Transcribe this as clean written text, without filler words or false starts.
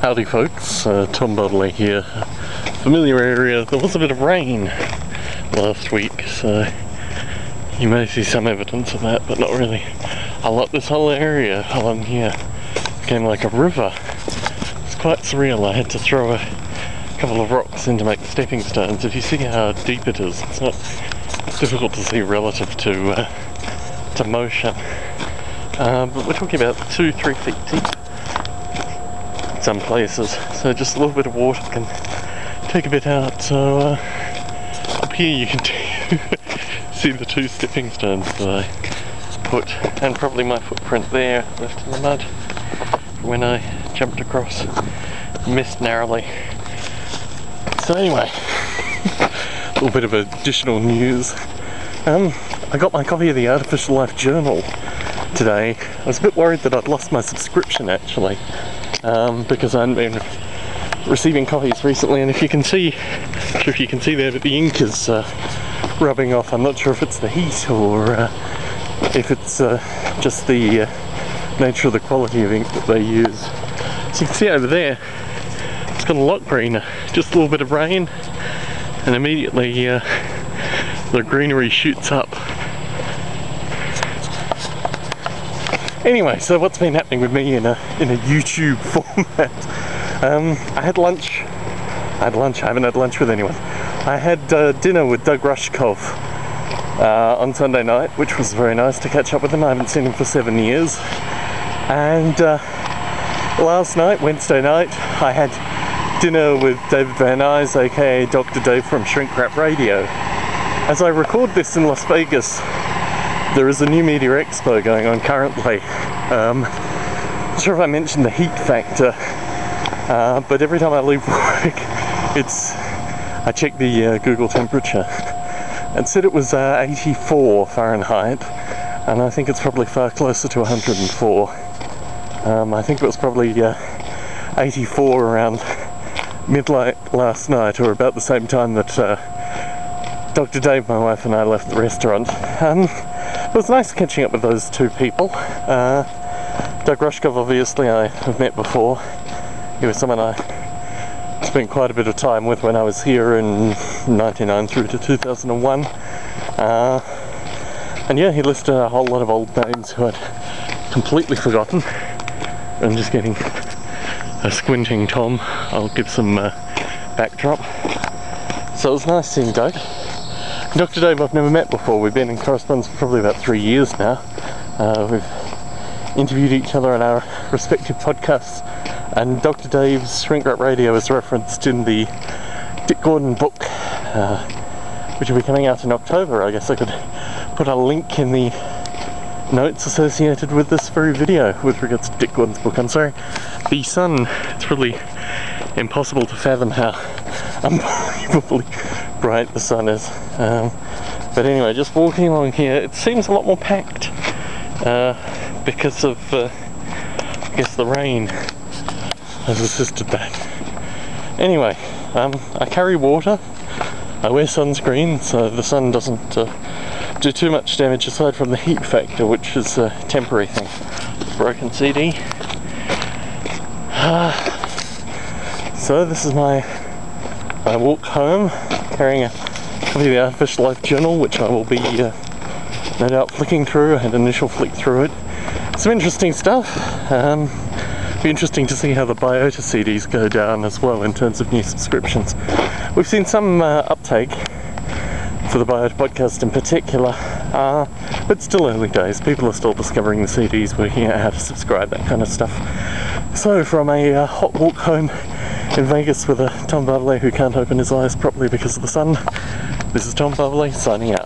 Howdy folks, Tom Bodley here. Familiar area. There was a bit of rain last week, so you may see some evidence of that, but not really a lot. This whole area along here became like a river. It's quite surreal. I had to throw a couple of rocks in to make stepping stones. If you see how deep it is, it's not difficult to see relative to motion. But we're talking about 2-3 feet deep in some places, so just a little bit of water can take a bit out. So up here you can see the 2 stepping stones that I put, and probably my footprint there left in the mud when I jumped across, missed narrowly. So anyway, a little bit of additional news. I got my copy of the Artificial Life Journal today. I was a bit worried that I'd lost my subscription actually, because I hadn't been receiving copies recently, and if you can see there that the ink is rubbing off. I'm not sure if it's the heat or if it's just the nature of the quality of ink that they use. So you can see over there, it's got a lot greener. Just a little bit of rain, and immediately the greenery shoots up. Anyway, so what's been happening with me in a YouTube format? I had lunch. I haven't had lunch with anyone. I had dinner with Doug Rushkoff on Sunday night, which was very nice to catch up with him. I haven't seen him for 7 years. And last night, Wednesday night, I had dinner with David Van Nuys, aka Dr. Dave from Shrink Wrap Radio. As I record this in Las Vegas, there is a new media expo going on currently. Not sure if I mentioned the heat factor, but every time I leave work, I check the Google temperature. It said it was 84 Fahrenheit, and I think it's probably far closer to 104. I think it was probably 84 around midnight last night, or about the same time that Dr. Dave, my wife, and I left the restaurant. It was nice catching up with those 2 people. Doug Rushkoff, obviously, I have met before. He was someone I spent quite a bit of time with when I was here in 99 through to 2001. And yeah, he listed a whole lot of old names who I'd completely forgotten. I'm just getting a squinting Tom. I'll give some backdrop. So it was nice seeing Doug. Dr. Dave I've never met before. We've been in correspondence for probably about 3 years now. We've interviewed each other on our respective podcasts, and Dr. Dave's Shrink Wrap Radio is referenced in the Dick Gordon book, which will be coming out in October. I guess I could put a link in the notes associated with this very video with regards to Dick Gordon's book. I'm sorry, the sun, it's really impossible to fathom how unbelievably bright the sun is. But anyway, just walking along here, it seems a lot more packed because of, I guess, the rain has assisted that. Anyway, I carry water, I wear sunscreen, so the sun doesn't do too much damage aside from the heat factor, which is a temporary thing. Broken CD. So this is my walk home, carrying a copy of the Artificial Life Journal, which I will be no doubt flicking through. I had an initial flick through it. Some interesting stuff. Be interesting to see how the Biota CDs go down as well in terms of new subscriptions. We've seen some uptake for the Biota Podcast in particular, but still early days. People are still discovering the CDs, working out how to subscribe, that kind of stuff. So from a hot walk home in Vegas with a Tom Bodley who can't open his eyes properly because of the sun, this is Tom Bodley signing out.